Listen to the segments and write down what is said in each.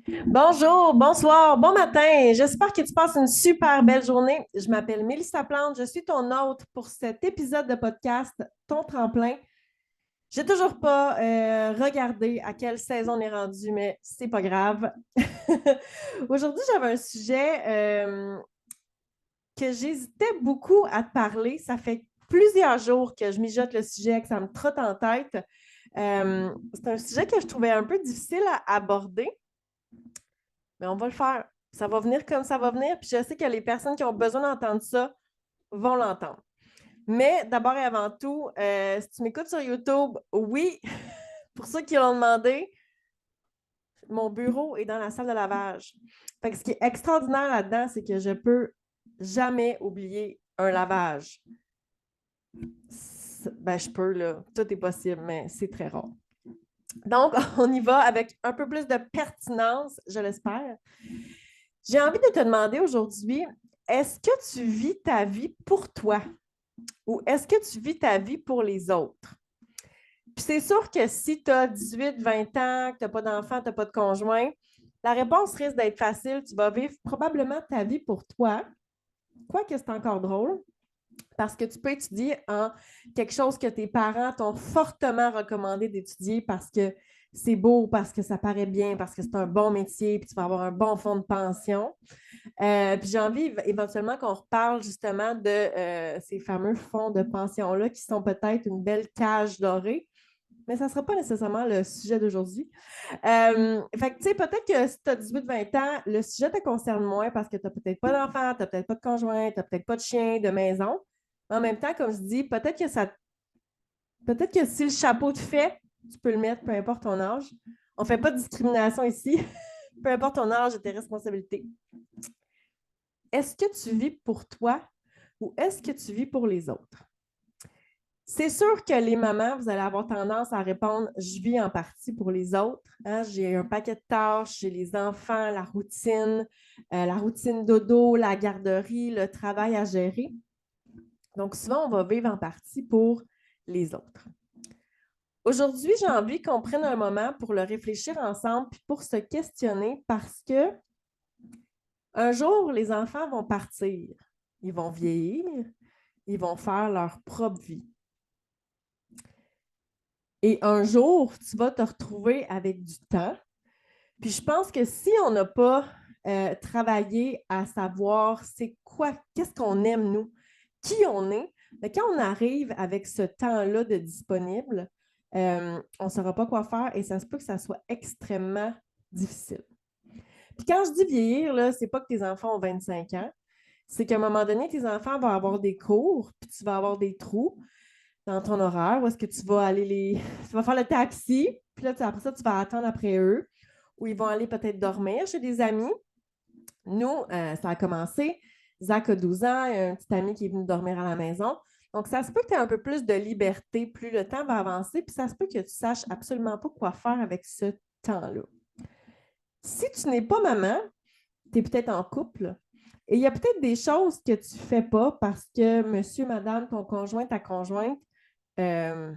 Bonjour, bonsoir, bon matin. J'espère que tu passes une super belle journée. Je m'appelle Mélissa Plante, je suis ton hôte pour cet épisode de podcast Ton tremplin. J'ai toujours pas regardé à quelle saison on est rendu, mais c'est pas grave. Aujourd'hui, j'avais un sujet que j'hésitais beaucoup à te parler. Ça fait plusieurs jours que je mijote le sujet, que ça me trotte en tête. C'est un sujet que je trouvais un peu difficile à aborder. Mais on va le faire. Ça va venir comme ça va venir. Puis je sais que les personnes qui ont besoin d'entendre ça vont l'entendre. Mais d'abord et avant tout, si tu m'écoutes sur YouTube, oui, pour ceux qui l'ont demandé, mon bureau est dans la salle de lavage. Fait que ce qui est extraordinaire là-dedans, c'est que je peux jamais oublier un lavage. Ben, je peux, là. Tout est possible, mais c'est très rare. Donc, on y va avec un peu plus de pertinence, je l'espère. J'ai envie de te demander aujourd'hui, est-ce que tu vis ta vie pour toi ou est-ce que tu vis ta vie pour les autres? Puis c'est sûr que si tu as 18, 20 ans, que tu n'as pas d'enfant, tu n'as pas de conjoint, la réponse risque d'être facile. Tu vas vivre probablement ta vie pour toi, quoique c'est encore drôle, parce que tu peux étudier en quelque chose que tes parents t'ont fortement recommandé d'étudier parce que c'est beau, parce que ça paraît bien, parce que c'est un bon métier, puis tu vas avoir un bon fonds de pension. Puis j'ai envie éventuellement qu'on reparle justement de ces fameux fonds de pension-là qui sont peut-être une belle cage dorée, mais ça ne sera pas nécessairement le sujet d'aujourd'hui. Fait que, tu sais, peut-être que si tu as 18-20 ans, le sujet te concerne moins parce que tu n'as peut-être pas d'enfant, tu n'as peut-être pas de conjoint, tu n'as peut-être pas de chien, de maison. En même temps, comme je dis, peut-être que si le chapeau te fait, tu peux le mettre, peu importe ton âge. On ne fait pas de discrimination ici, peu importe ton âge et tes responsabilités. Est-ce que tu vis pour toi ou est-ce que tu vis pour les autres? C'est sûr que les mamans, vous allez avoir tendance à répondre je vis en partie pour les autres. Hein? J'ai un paquet de tâches, j'ai les enfants, la routine dodo, la garderie, le travail à gérer. Donc, souvent, on va vivre en partie pour les autres. Aujourd'hui, j'ai envie qu'on prenne un moment pour le réfléchir ensemble puis pour se questionner parce que un jour, les enfants vont partir. Ils vont vieillir, ils vont faire leur propre vie. Et un jour, tu vas te retrouver avec du temps. Puis je pense que si on n'a pas travaillé à savoir c'est quoi, qu'est-ce qu'on aime nous, qui on est, mais quand on arrive avec ce temps-là de disponible, on ne saura pas quoi faire et ça se peut que ça soit extrêmement difficile. Puis quand je dis vieillir, là, c'est pas que tes enfants ont 25 ans, c'est qu'à un moment donné, tes enfants vont avoir des cours, puis tu vas avoir des trous dans ton horaire où est-ce que tu vas aller Tu vas faire le taxi, puis là, après ça, tu vas attendre après eux, ou ils vont aller peut-être dormir chez des amis. Nous, ça a commencé. Zach a 12 ans, il y a un petit ami qui est venu dormir à la maison. Donc, ça se peut que tu aies un peu plus de liberté, plus le temps va avancer, puis ça se peut que tu saches absolument pas quoi faire avec ce temps-là. Si tu n'es pas maman, tu es peut-être en couple, et il y a peut-être des choses que tu ne fais pas parce que monsieur, madame, ton conjoint, ta conjointe, euh,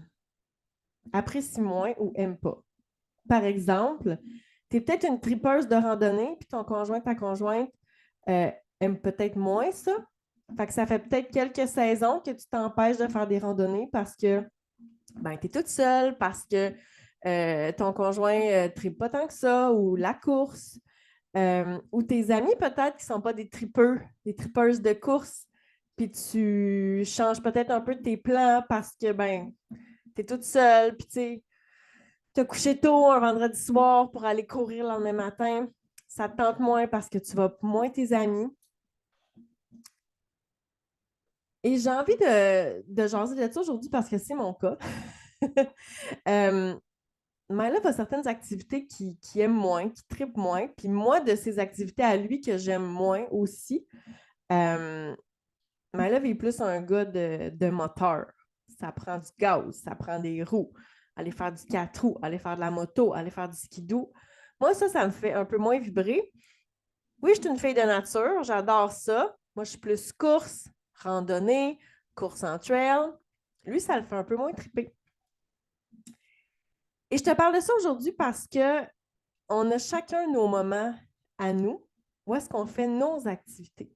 apprécie moins ou aime pas. Par exemple, tu es peut-être une tripeuse de randonnée, puis ton conjoint, ta conjointe euh, aime peut-être moins ça. Fait que ça fait peut-être quelques saisons que tu t'empêches de faire des randonnées parce que ben, tu es toute seule, parce que ton conjoint ne tripe pas tant que ça, ou la course, ou tes amis peut-être qui ne sont pas des tripeux, des tripeuses de course, puis tu changes peut-être un peu tes plans parce que ben, tu es toute seule, puis tu sais, te coucher tôt un vendredi soir pour aller courir le lendemain matin, ça te tente moins parce que tu vas moins tes amis. Et j'ai envie de jaser de ça aujourd'hui parce que c'est mon cas. euh, Myla a certaines activités qui aime moins, qui tripe moins. Puis moi, de ces activités à lui que j'aime moins aussi, euh, Myla est plus un gars de moteur. Ça prend du gaz, ça prend des roues. Aller faire du 4 roues, aller faire de la moto, aller faire du skidoo. Moi, ça me fait un peu moins vibrer. Oui, je suis une fille de nature, j'adore ça. Moi, je suis plus course, randonnée, course en trail. Lui, ça le fait un peu moins triper. Et je te parle de ça aujourd'hui parce que on a chacun nos moments à nous où est-ce qu'on fait nos activités.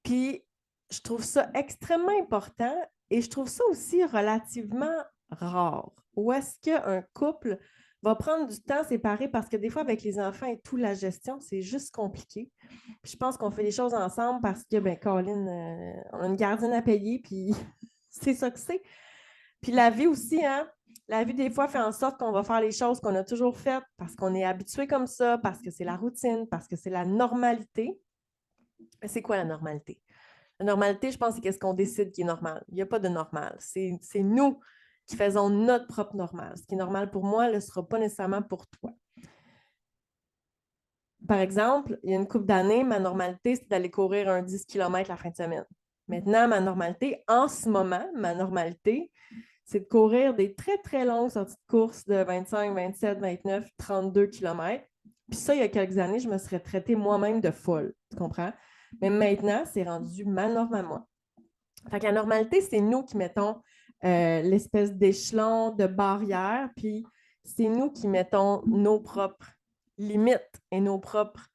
Puis, je trouve ça extrêmement important et je trouve ça aussi relativement rare. Où est-ce qu'un couple va prendre du temps séparé parce que des fois, avec les enfants et tout, la gestion, c'est juste compliqué. Puis je pense qu'on fait les choses ensemble parce que, ben, Colin, on a une gardienne à payer, puis c'est ça que c'est. Puis la vie aussi, hein? La vie, des fois, fait en sorte qu'on va faire les choses qu'on a toujours faites parce qu'on est habitué comme ça, parce que c'est la routine, parce que c'est la normalité. Mais c'est quoi la normalité? La normalité, je pense, c'est qu'est-ce qu'on décide qui est normal. Il n'y a pas de normal. C'est nous qui faisons notre propre normal. Ce qui est normal pour moi ne le sera pas nécessairement pour toi. Par exemple, il y a une couple d'années, ma normalité, c'était d'aller courir un 10 km la fin de semaine. Maintenant, ma normalité, en ce moment, ma normalité, c'est de courir des très, très longues sorties de course de 25, 27, 29, 32 km. Puis ça, il y a quelques années, je me serais traitée moi-même de folle. Tu comprends? Mais maintenant, c'est rendu ma norme à moi. Fait que la normalité, c'est nous qui mettons l'espèce d'échelon de barrière, puis c'est nous qui mettons nos propres limites et nos propres.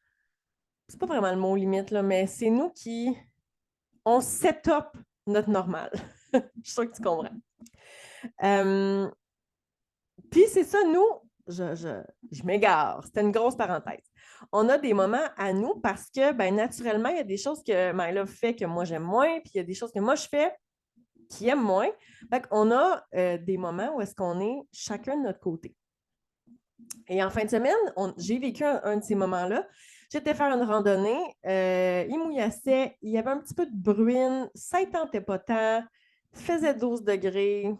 C'est pas vraiment le mot limite, là, mais c'est nous qui. On set up notre normal. Je suis sûre que tu comprends. Euh, Puis c'est ça, nous, je m'égare. C'était une grosse parenthèse. On a des moments à nous parce que, ben, naturellement, il y a des choses que Myla fait que moi j'aime moins, puis il y a des choses que moi je fais qui aiment moins. Fait qu'on a des moments où est-ce qu'on est chacun de notre côté. Et en fin de semaine, j'ai vécu un de ces moments-là. J'étais faire une randonnée, il mouillassait, il y avait un petit peu de bruine, ça ne tentait pas tant, faisait 12 degrés,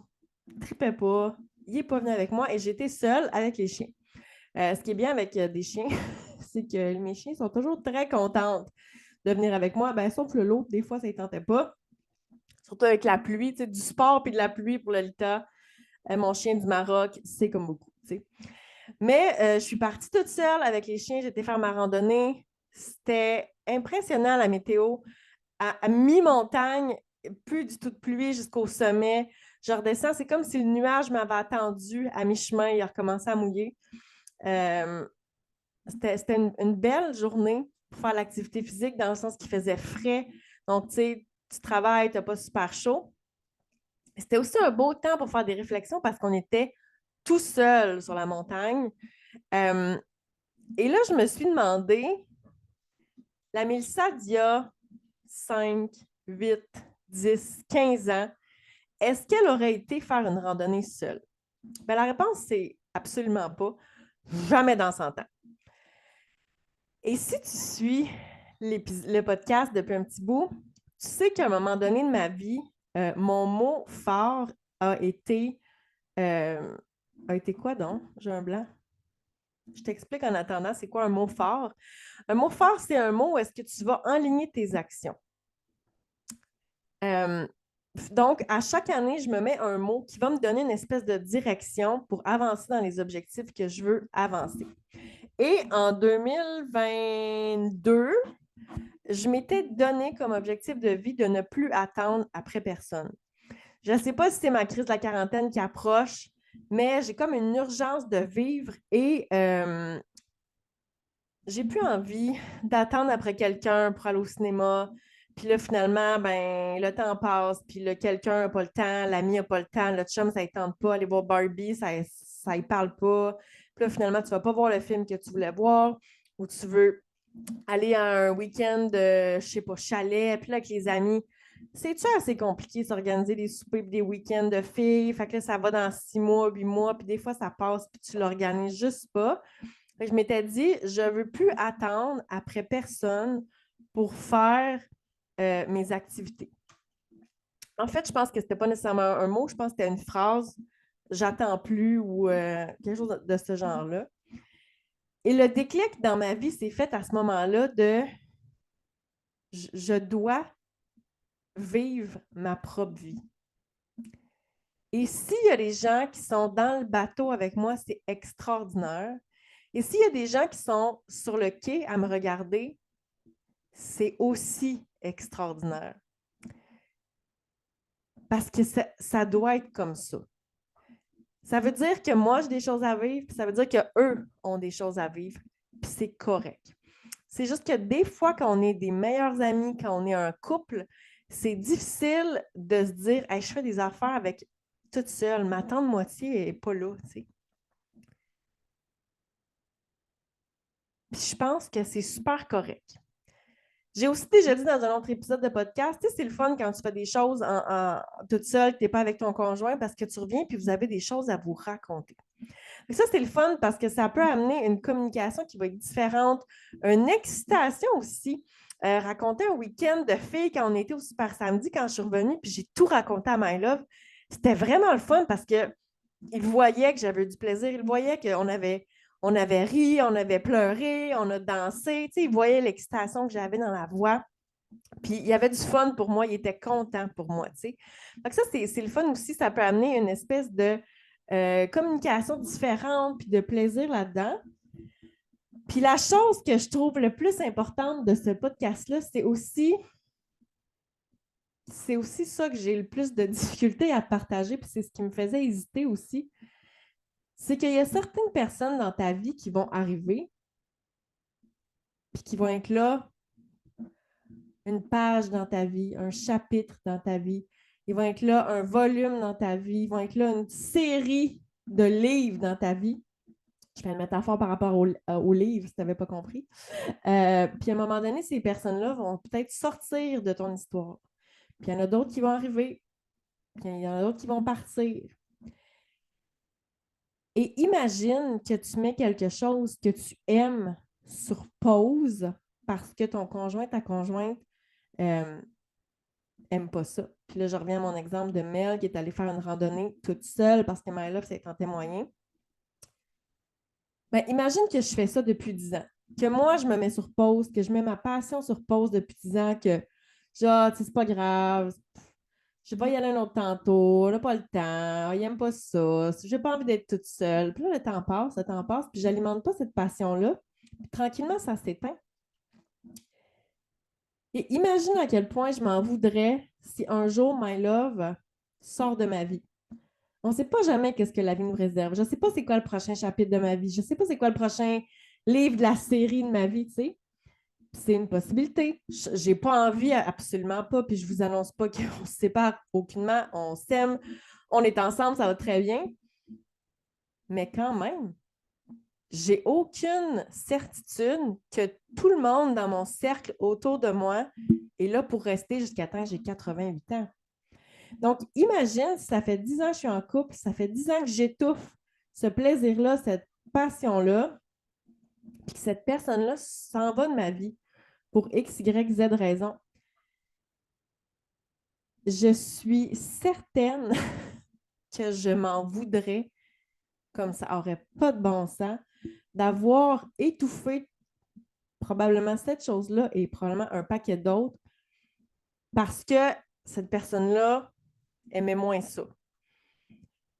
tripait pas, il n'est pas venu avec moi et j'étais seule avec les chiens. Ce qui est bien avec des chiens, c'est que mes chiens sont toujours très contentes de venir avec moi, ben, sauf le lot, des fois, ça ne tentait pas. Surtout avec la pluie, tu sais, du sport puis de la pluie pour Lolita. Mon chien du Maroc, c'est comme beaucoup, tu sais. Mais je suis partie toute seule avec les chiens, j'étais faire ma randonnée. C'était impressionnant la météo. À mi-montagne, plus du tout de pluie jusqu'au sommet. Je redescends, c'est comme si le nuage m'avait attendu à mi-chemin, il a recommencé à mouiller. Euh, c'était une belle journée pour faire l'activité physique dans le sens qu'il faisait frais. Donc, tu sais, tu travailles, tu n'as pas super chaud. C'était aussi un beau temps pour faire des réflexions parce qu'on était tout seul sur la montagne. Euh, et là, je me suis demandé, la Mélissa d'il y a 5, 8, 10, 15 ans, est-ce qu'elle aurait été faire une randonnée seule? Ben, la réponse, c'est absolument pas. Jamais dans 100 ans. Et si tu suis le podcast depuis un petit bout, tu sais qu'à un moment donné de ma vie, mon mot fort a été. A été quoi donc? J'ai un blanc. Je t'explique en attendant, c'est quoi un mot fort? Un mot fort, c'est un mot où est-ce que tu vas enligner tes actions. Euh, donc, à chaque année, je me mets un mot qui va me donner une espèce de direction pour avancer dans les objectifs que je veux avancer. Et en 2022, je m'étais donné comme objectif de vie de ne plus attendre après personne. Je ne sais pas si c'est ma crise de la quarantaine qui approche, mais j'ai comme une urgence de vivre et j'ai plus envie d'attendre après quelqu'un pour aller au cinéma. Puis là, finalement, ben, le temps passe, puis là, quelqu'un n'a pas le temps, l'ami n'a pas le temps, le chum, ça ne tente pas, aller voir Barbie, ça ne parle pas. Puis là, finalement, tu ne vas pas voir le film que tu voulais voir ou tu veux aller à un week-end de, je sais pas, chalet, puis là, avec les amis. C'est-tu assez compliqué de s'organiser des soupers et des week-ends de filles? Fait que là, ça va dans 6 mois, 8 mois, puis des fois, ça passe, puis tu l'organises juste pas. Je m'étais dit, je ne veux plus attendre après personne pour faire mes activités. En fait, je pense que ce n'était pas nécessairement un mot, je pense que c'était une phrase, j'attends plus ou quelque chose de ce genre-là. Et le déclic dans ma vie s'est fait à ce moment-là de je dois vivre ma propre vie. Et s'il y a des gens qui sont dans le bateau avec moi, c'est extraordinaire. Et s'il y a des gens qui sont sur le quai à me regarder, c'est aussi extraordinaire. Parce que ça doit être comme ça. Ça veut dire que moi, j'ai des choses à vivre, puis ça veut dire qu'eux ont des choses à vivre, puis c'est correct. C'est juste que des fois, quand on est des meilleurs amis, quand on est un couple, c'est difficile de se dire hey, je fais des affaires avec toute seule, ma tante moitié n'est pas là. Tu sais. Puis je pense que c'est super correct. J'ai aussi déjà dit dans un autre épisode de podcast, tu sais, c'est le fun quand tu fais des choses toute seule, que tu n'es pas avec ton conjoint, parce que tu reviens puis vous avez des choses à vous raconter. Et ça, c'est le fun parce que ça peut amener une communication qui va être différente, une excitation aussi. Raconter un week-end de filles quand on était au Super Samedi, quand je suis revenue, puis j'ai tout raconté à My Love. C'était vraiment le fun parce qu'il voyait que j'avais eu du plaisir, il voyait on avait ri, on avait pleuré, on a dansé. Tu sais, il voyait l'excitation que j'avais dans la voix. Puis il y avait du fun pour moi, il était content pour moi. Tu sais. Donc ça, c'est le fun aussi, ça peut amener une espèce de communication différente puis de plaisir là-dedans. Puis la chose que je trouve le plus importante de ce podcast-là, c'est aussi ça que j'ai le plus de difficulté à partager, puis c'est ce qui me faisait hésiter aussi. C'est qu'il y a certaines personnes dans ta vie qui vont arriver, puis qui vont être là, une page dans ta vie, un chapitre dans ta vie. Ils vont être là, un volume dans ta vie. Ils vont être là, une série de livres dans ta vie. Je fais une métaphore par rapport au livre, si tu n'avais pas compris. Puis à un moment donné, ces personnes-là vont peut-être sortir de ton histoire. Puis il y en a d'autres qui vont arriver. Puis il y en a d'autres qui vont partir. Et imagine que tu mets quelque chose que tu aimes sur pause parce que ton conjoint, ta conjointe, euh, aime pas ça. Puis là, je reviens à mon exemple de Mel qui est allée faire une randonnée toute seule parce que My Love s'est en témoigné. Ben, imagine que je fais ça depuis 10 ans. Que moi, je me mets sur pause, que je mets ma passion sur pause depuis 10 ans, que genre, c'est pas grave, je vais y aller un autre tantôt, on n'a pas le temps, il n'aime pas ça, j'ai pas envie d'être toute seule. Puis là, le temps passe, puis j'alimente pas cette passion-là. Puis tranquillement, ça s'éteint. Et imagine à quel point je m'en voudrais si un jour My Love sort de ma vie. On ne sait pas jamais qu'est-ce que la vie nous réserve. Je ne sais pas c'est quoi le prochain chapitre de ma vie. Je ne sais pas c'est quoi le prochain livre de la série de ma vie, tu sais. C'est une possibilité. J'ai pas envie, absolument pas, puis je vous annonce pas qu'on se sépare aucunement. On s'aime, on est ensemble, ça va très bien. Mais quand même, j'ai aucune certitude que tout le monde dans mon cercle autour de moi est là pour rester jusqu'à temps que j'ai 88 ans. Donc, imagine si ça fait 10 ans que je suis en couple, ça fait 10 ans que j'étouffe ce plaisir-là, cette passion-là, puis que cette personne-là s'en va de ma vie pour X, Y, Z raison. Je suis certaine que je m'en voudrais, comme ça n'aurait pas de bon sens, d'avoir étouffé probablement cette chose-là et probablement un paquet d'autres parce que cette personne-là aimait moins ça.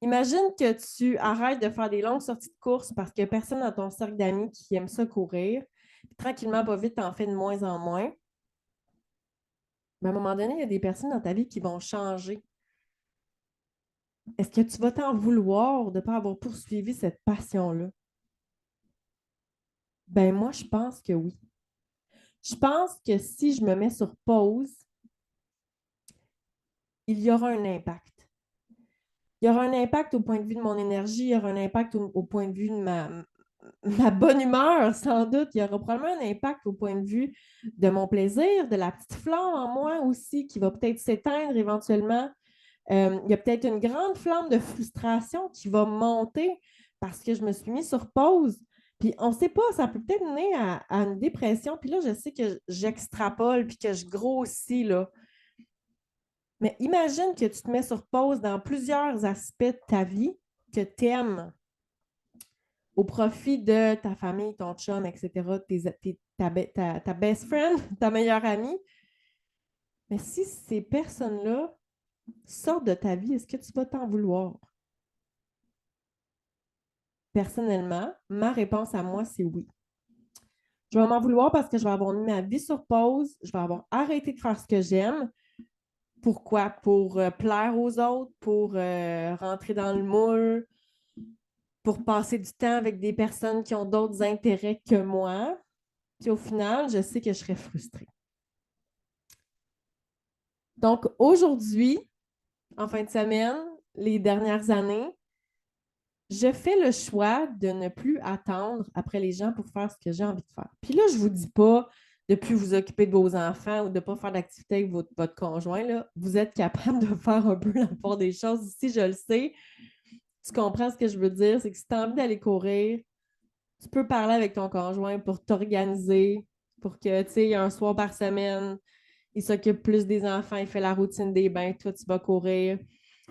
Imagine que tu arrêtes de faire des longues sorties de course parce qu'il n'y a personne dans ton cercle d'amis qui aime ça courir. Puis, tranquillement, pas vite, tu en fais de moins en moins. Mais à un moment donné, il y a des personnes dans ta vie qui vont changer. Est-ce que tu vas t'en vouloir de ne pas avoir poursuivi cette passion-là? Ben moi, je pense que oui. Je pense que si je me mets sur pause, il y aura un impact. Il y aura un impact au point de vue de mon énergie, il y aura un impact au point de vue de ma bonne humeur, sans doute. Il y aura probablement un impact au point de vue de mon plaisir, de la petite flamme en moi aussi qui va peut-être s'éteindre éventuellement. Il y a peut-être une grande flamme de frustration qui va monter parce que je me suis mis sur pause. Puis on ne sait pas, ça peut peut-être mener à une dépression. Puis là, je sais que j'extrapole puis que je grossis, là. Mais imagine que tu te mets sur pause dans plusieurs aspects de ta vie que tu aimes au profit de ta famille, ton chum, etc., ta best friend, ta meilleure amie. Mais si ces personnes-là sortent de ta vie, est-ce que tu vas t'en vouloir? Personnellement, ma réponse à moi, c'est oui. Je vais m'en vouloir parce que je vais avoir mis ma vie sur pause, je vais avoir arrêté de faire ce que j'aime. Pourquoi? Pour plaire aux autres, pour rentrer dans le moule, pour passer du temps avec des personnes qui ont d'autres intérêts que moi. Puis au final, je sais que je serais frustrée. Donc aujourd'hui, en fin de semaine, les dernières années, je fais le choix de ne plus attendre après les gens pour faire ce que j'ai envie de faire. Puis là, je ne vous dis pas de ne plus vous occuper de vos enfants ou de ne pas faire d'activité avec votre conjoint. Là. Vous êtes capable de faire un peu la part des choses. Ici, je le sais. Tu comprends ce que je veux dire? C'est que si tu as envie d'aller courir, tu peux parler avec ton conjoint pour t'organiser, pour que, tu sais, un soir par semaine, il s'occupe plus des enfants, il fait la routine des bains, toi, tu vas courir.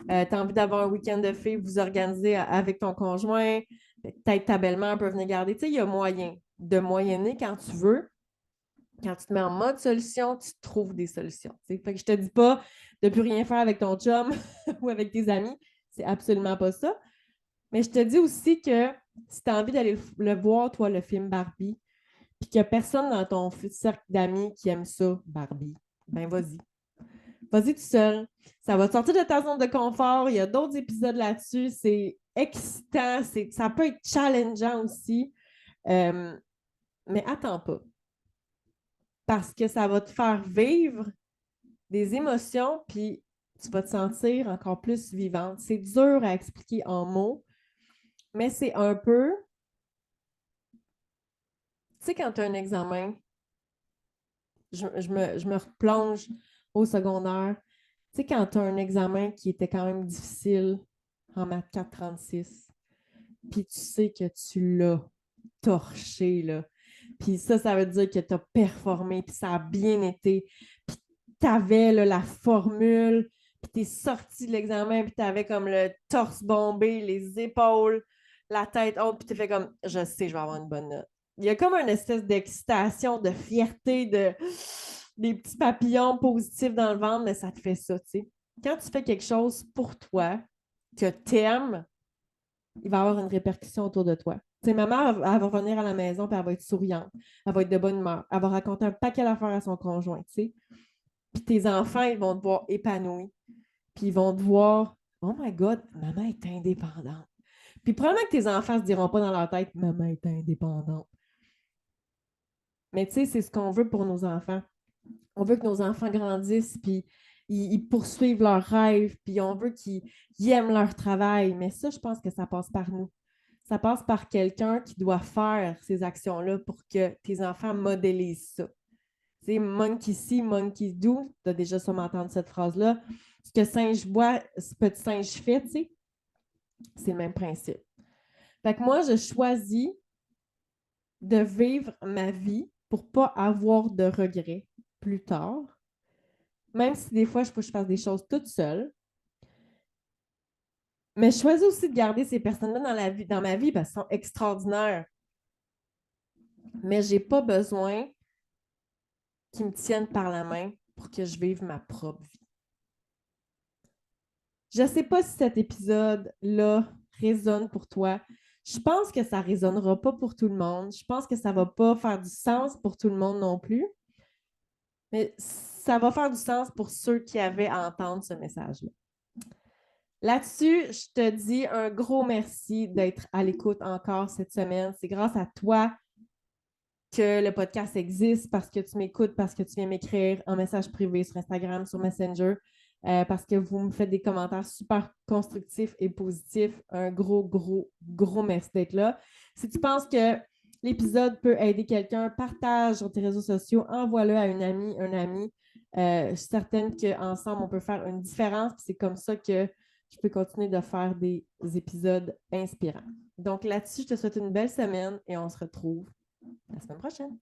Tu as envie d'avoir un week-end de filles, vous organisez avec ton conjoint. Peut-être ta belle-mère peut venir garder. Tu sais, il y a moyen de moyenner quand tu veux. Quand tu te mets en mode solution, tu trouves des solutions. T'sais. Fait que je te dis pas de plus rien faire avec ton chum ou avec tes amis. C'est absolument pas ça. Mais je te dis aussi que si tu as envie d'aller le voir, toi, le film Barbie, puis qu'il n'y a personne dans ton cercle d'amis qui aime ça, Barbie, ben vas-y. Vas-y tout seul. Ça va te sortir de ta zone de confort. Il y a d'autres épisodes là-dessus. C'est excitant. Ça peut être challengeant aussi. Mais attends pas. Parce que ça va te faire vivre des émotions, puis tu vas te sentir encore plus vivante. C'est dur à expliquer en mots, mais c'est un peu. Tu sais, quand tu as un examen, je me replonge au secondaire. Tu sais, quand tu as un examen qui était quand même difficile en maths 436, puis tu sais que tu l'as torché, là. Puis ça veut dire que tu as performé, puis ça a bien été. Puis tu avais la formule, puis tu es sorti de l'examen, puis tu avais comme le torse bombé, les épaules, la tête haute, puis tu fait comme, je sais, je vais avoir une bonne note. Il y a comme une espèce d'excitation, de fierté, des petits papillons positifs dans le ventre, mais ça te fait ça, tu sais. Quand tu fais quelque chose pour toi, que tu aimes, il va y avoir une répercussion autour de toi. Tu sais, ma mère, elle va revenir à la maison, puis elle va être souriante, elle va être de bonne humeur, elle va raconter un paquet d'affaires à son conjoint, tu sais. Puis tes enfants, ils vont te voir épanoui, puis ils vont te voir, oh my God, maman est indépendante. Puis probablement que tes enfants ne se diront pas dans leur tête, maman est indépendante. Mais tu sais, c'est ce qu'on veut pour nos enfants. On veut que nos enfants grandissent, puis ils poursuivent leurs rêves, puis on veut qu'ils aiment leur travail. Mais ça, je pense que ça passe par nous. Ça passe par quelqu'un qui doit faire ces actions-là pour que tes enfants modélisent ça. Tu sais, monkey see, monkey do, tu as déjà sûrement entendu cette phrase-là. Ce que singe boit, ce petit singe fait, tu sais, c'est le même principe. Fait que moi, je choisis de vivre ma vie pour ne pas avoir de regrets plus tard. Même si des fois, il faut que je fasse des choses toute seule. Mais je choisis aussi de garder ces personnes-là dans ma vie parce qu'elles sont extraordinaires. Mais je n'ai pas besoin qu'ils me tiennent par la main pour que je vive ma propre vie. Je ne sais pas si cet épisode-là résonne pour toi. Je pense que ça ne résonnera pas pour tout le monde. Je pense que ça ne va pas faire du sens pour tout le monde non plus. Mais ça va faire du sens pour ceux qui avaient à entendre ce message-là. Là-dessus, je te dis un gros merci d'être à l'écoute encore cette semaine. C'est grâce à toi que le podcast existe, parce que tu m'écoutes, parce que tu viens m'écrire en message privé sur Instagram, sur Messenger, parce que vous me faites des commentaires super constructifs et positifs. Un gros, gros, gros merci d'être là. Si tu penses que l'épisode peut aider quelqu'un, partage sur tes réseaux sociaux, envoie-le à une amie, un ami. Je suis certaine qu'ensemble, on peut faire une différence. C'est comme ça que je peux continuer de faire des épisodes inspirants. Donc là-dessus, je te souhaite une belle semaine et on se retrouve la semaine prochaine.